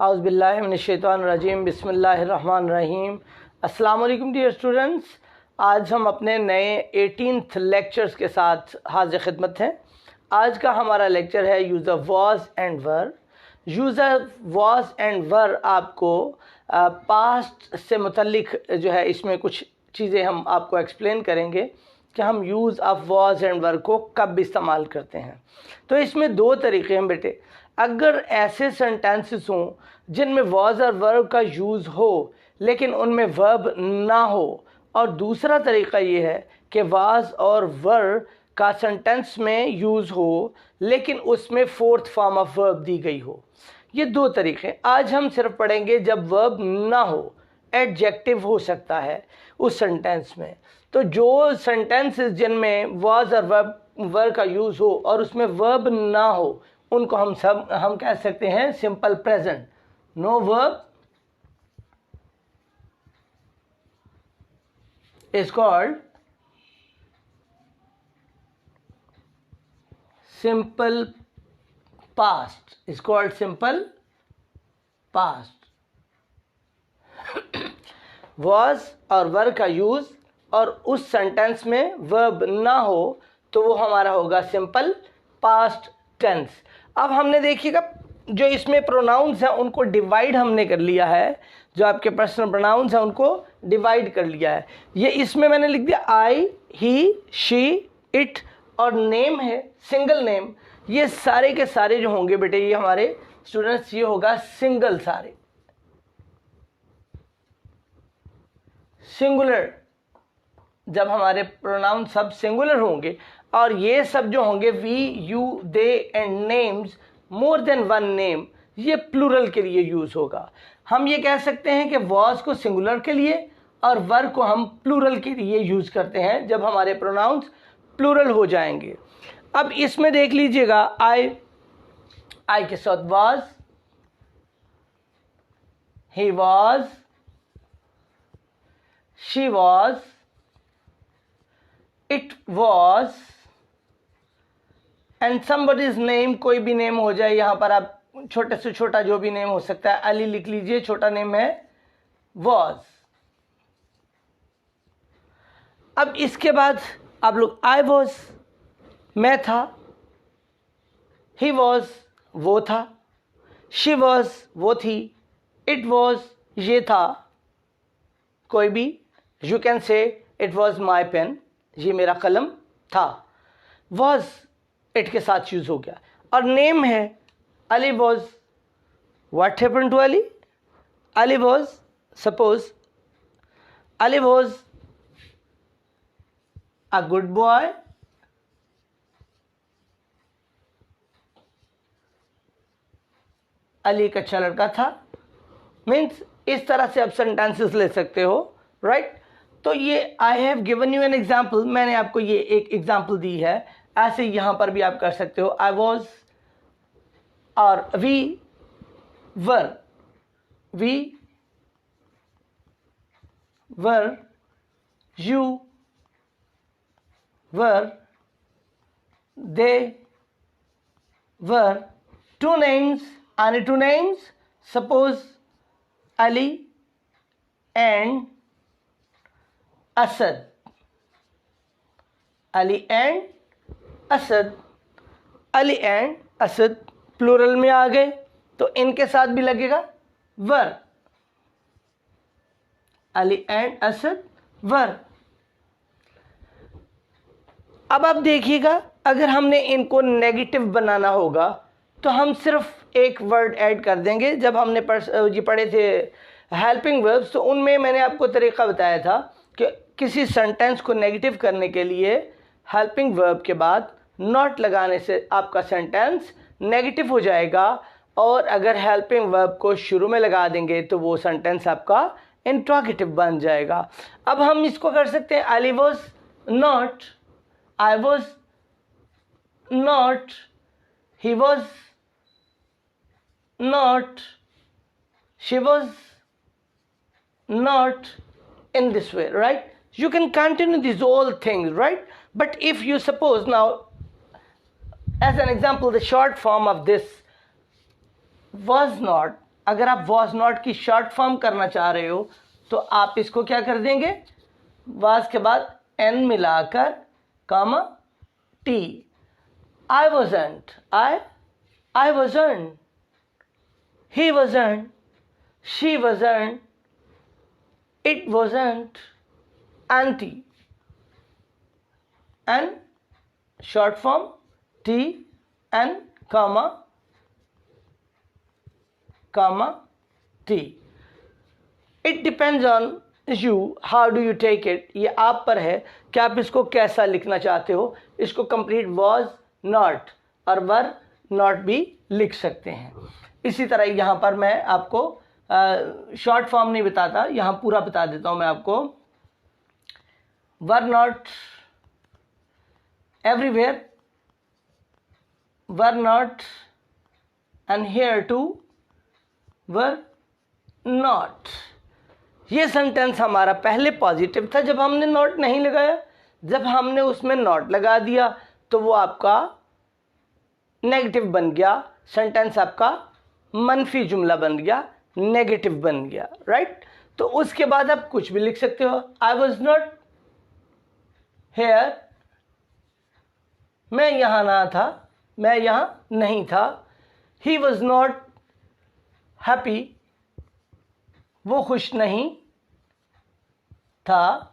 औज़ुबिल्लाहिमिनश्शैतानिर्रजीम बिस्मिल्लाहिर्रहमानिर्रहीम। अस्सलाम वालेकुम डियर स्टूडेंट्स, आज हम अपने नए 18th लेक्चर्स के साथ हाज़िर खिदमत हैं। आज का हमारा लेक्चर है use of was and were. Use of was and were आपको पास्ट से मुतल्लिक जो है इसमें कुछ चीज़ें हम आपको एक्सप्लेन करेंगे कि हम यूज़ ऑफ वॉज एंड वर को कब इस्तेमाल करते हैं। तो इसमें दो तरीक़े हैं बेटे। अगर ऐसे सेंटेंसेस हों जिनमें वॉज और वर्ब का यूज़ हो लेकिन उनमें वर्ब ना हो, और दूसरा तरीक़ा ये है कि वॉज और वर्ब का सेंटेंस में यूज़ हो लेकिन उसमें फोर्थ फॉर्म ऑफ वर्ब दी गई हो। ये दो तरीक़े आज हम सिर्फ पढ़ेंगे जब वर्ब ना हो, एडजेक्टिव हो सकता है उस सेंटेंस में। तो जो सेंटेंसेस जिनमें वॉज और वर्ब का यूज़ हो और उसमें वर्ब ना हो उनको हम कह सकते हैं simple present. No verb is called simple past, is called simple past। was और वर्ब का यूज़ और उस सेंटेंस में वर्ब ना हो तो वो हमारा होगा सिंपल पास्ट टेंस। अब हमने देखिएगा जो इसमें प्रोनाउंस हैं उनको डिवाइड हमने कर लिया है, जो आपके पर्सनल प्रोनाउंस हैं उनको डिवाइड कर लिया है। ये इसमें मैंने लिख दिया आई, ही, शी, इट, और नेम है सिंगल नेम। ये सारे के सारे जो होंगे बेटे ये हमारे स्टूडेंट्स ये होगा सिंगल, सारे सिंगुलर। जब हमारे प्रोनाउन सब सिंगुलर होंगे और ये सब जो होंगे we, you, they and names, more than one name, ये प्लूरल के लिए यूज़ होगा। हम ये कह सकते हैं कि वॉज को सिंगुलर के लिए और वर्ब को हम प्लूरल के लिए यूज़ करते हैं जब हमारे प्रोनाउंस प्लूरल हो जाएंगे। अब इसमें देख लीजिएगा आई के साथ was, he was, she was, it was, and somebody's name, कोई भी नेम हो जाए, यहाँ पर आप छोटे से छोटा जो भी नेम हो सकता है, अली लिख लीजिए, छोटा नेम है वॉज। अब इसके बाद आप लोग आई वॉज, मैं था, ही वॉज, वो था, शी वॉज, वो थी, इट वॉज, ये था, कोई भी, you can say it was my pen, ये मेरा कलम था। वॉज इट के साथ यूज हो गया। और नेम है Ali was, what happened to Ali? Ali was, suppose Ali was a good boy, Ali एक अच्छा लड़का था। मीन्स इस तरह से आप सेंटेंसेस ले सकते हो, राइट? तो ये I have given you an example, मैंने आपको ये एक एग्जाम्पल दी है। ऐसे यहाँ पर भी आप कर सकते हो आई वॉज और we were, you were, they were, two names, any two names, suppose Ali and Asad, Ali and Asad, Ali and Asad plural में आ गए तो इनके साथ भी लगेगा were, Ali and Asad were. अब आप देखिएगा अगर हमने इनको नेगेटिव बनाना होगा तो हम सिर्फ एक वर्ड ऐड कर देंगे। जब हमने ये पढ़े थे हेल्पिंग वर्ब्स तो उनमें मैंने आपको तरीक़ा बताया था कि किसी सेंटेंस को नेगेटिव करने के लिए हेल्पिंग वर्ब के बाद नॉट लगाने से आपका सेंटेंस नेगेटिव हो जाएगा, और अगर हेल्पिंग वर्ब को शुरू में लगा देंगे तो वो सेंटेंस आपका इंट्रोगेटिव बन जाएगा। अब हम इसको कर सकते हैं Ali was not, I was not, he was not, she was not, in this way, right? You can continue these all things, right? But if you suppose now, as an example, the short form of this was not, अगर आप was not की short form करना चाह रहे हो तो आप इसको क्या कर देंगे, वाज के बाद एन मिलाकर comma T. I wasn't, I wasn't, he wasn't, she wasn't, it wasn't, आंटी, N short form T N comma T. It depends on you, how do you take it, ये आप पर है कि आप इसको कैसा लिखना चाहते हो। इसको कंप्लीट वॉज नॉट और वर नॉट भी लिख सकते हैं। इसी तरह यहाँ पर मैं आपको शॉर्ट फॉर्म नहीं बताता, यहाँ पूरा बता देता हूँ मैं आपको। Were not everywhere, were not and here too, were not. ये सेंटेंस हमारा पहले पॉजिटिव था जब हमने नॉट नहीं लगाया। जब हमने उसमें नॉट लगा दिया तो वो आपका नेगेटिव बन गया, सेंटेंस आपका मनफी जुमला बन गया, नेगेटिव बन गया, राइट। तो उसके बाद आप कुछ भी लिख सकते हो। आई वॉज नॉट हेयर, मैं यहाँ ना था, मैं यहाँ नहीं था। ही वॉज नॉट हैप्पी, वो खुश नहीं था।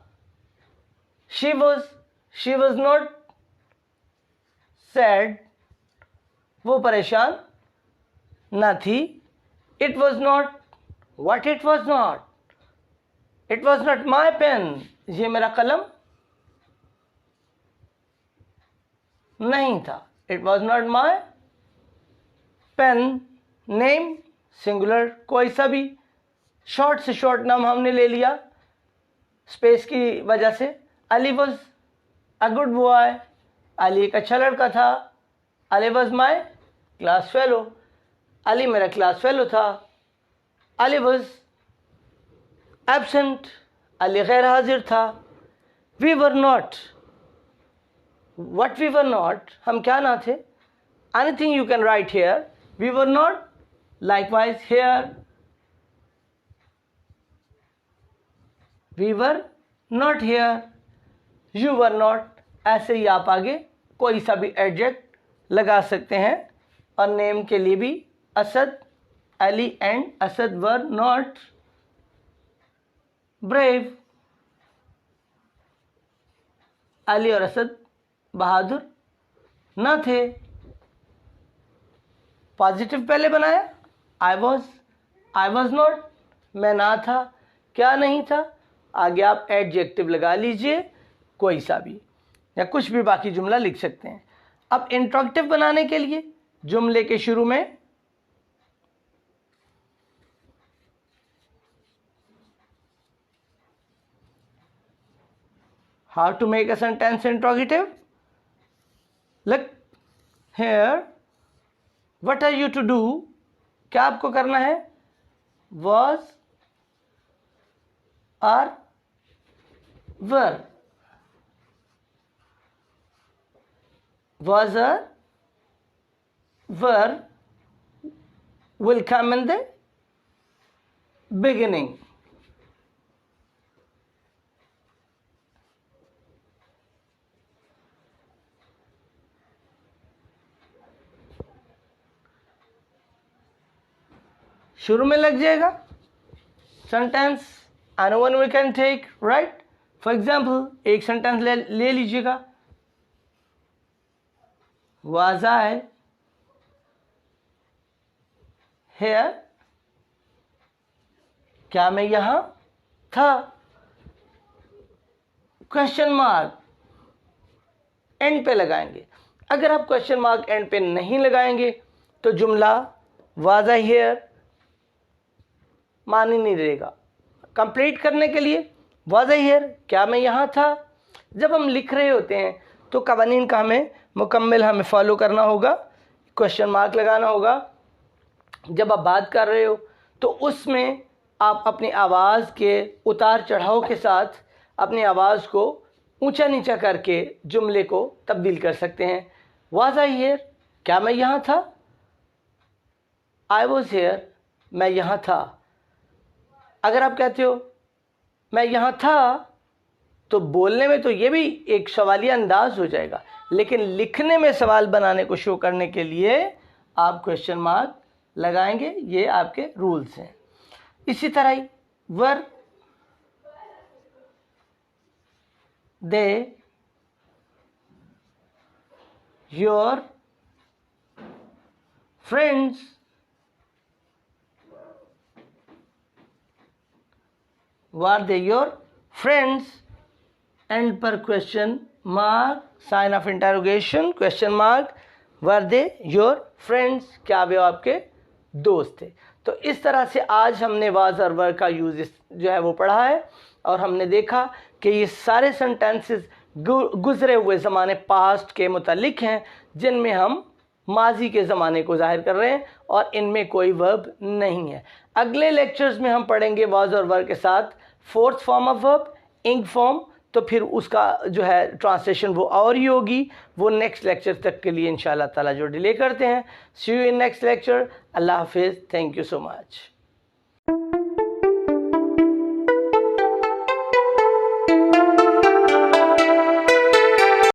शी वॉज नॉट सैड, वो परेशान ना थी। It was not what, it was not my pen, ये मेरा कलम नहीं था। It was not my pen. Name singular, कोई सा भी शॉर्ट से शॉर्ट नाम हमने ले लिया स्पेस की वजह से। Ali was a good boy, Ali एक अच्छा लड़का था। Ali was my class fellow, Ali मेरा क्लास फेलो था। अली वॉज एब्सेंट, अली गैर हाजिर था। We were not, what we were not, हम क्या ना थे। Anything you can write here, we were not, likewise here, we were not here, you were not. ऐसे ही आप आगे कोई सा भी एडजेक्ट लगा सकते हैं। और नेम के लिए भी Asad, Ali and Asad were not brave, Ali और असद बहादुर न थे। पॉजिटिव पहले बनाया, आई वॉज नॉट, मैं ना था, क्या नहीं था। आगे आप एडजेक्टिव लगा लीजिए कोई सा भी, या कुछ भी बाकी जुमला लिख सकते हैं। अब इंट्रोगेटिव बनाने के लिए जुमले के शुरू में how to make a sentence interrogative, look here, what are you to do, क्या आपको करना है। Was or were, was or were will come in the beginning. शुरू में लग जाएगा sentence, and one we can take, right. For example एक sentence ले लीजिएगा। Was I here, क्या मैं यहां था। क्वेश्चन मार्क एंड पे लगाएंगे। अगर आप क्वेश्चन मार्क एंड पे नहीं लगाएंगे तो जुमला was I here मान ही नहीं देगा। कंप्लीट करने के लिए was I here, क्या मैं यहां था। जब हम लिख रहे होते हैं तो कवानीन का हमें फॉलो करना होगा। क्वेश्चन मार्क लगाना होगा। जब आप बात कर रहे हो तो उसमें आप अपनी आवाज़ के उतार चढ़ाव के साथ अपनी आवाज़ को ऊंचा नीचा करके जुमले को तब्दील कर सकते हैं। वाज आई हियर, क्या मैं यहाँ था। आई वॉज हेयर, मैं यहाँ था। अगर आप कहते हो मैं यहाँ था, तो बोलने में तो ये भी एक सवालिया अंदाज हो जाएगा, लेकिन लिखने में सवाल बनाने को शो करने के लिए आप क्वेश्चन मार्क लगाएंगे। ये आपके रूल्स हैं। इसी तरह ही were they your friends, were they your friends, and पर question mark, sign of interrogation, question mark, were they your friends, क्या वे आपके दोस्त थे। तो इस तरह से आज हमने वाज और वर का यूज जो है वो पढ़ा है, और हमने देखा कि ये सारे सेंटेंसेस गुजरे हुए ज़माने पास्ट के मुतालिक हैं, जिनमें हम माजी के ज़माने को ज़ाहिर कर रहे हैं और इनमें कोई वर्ब नहीं है। अगले लेक्चर्स में हम पढ़ेंगे वाज और वर के साथ फोर्थ फॉर्म ऑफ वर्ब, इंग फॉर्म, तो फिर उसका जो है ट्रांसलेशन वो और ही होगी, वो नेक्स्ट लेक्चर तक के लिए इंशाल्लाह ताला जो डिले करते हैं। सी यू इन नेक्स्ट लेक्चर। अल्लाह हाफिज़। Thank you so much.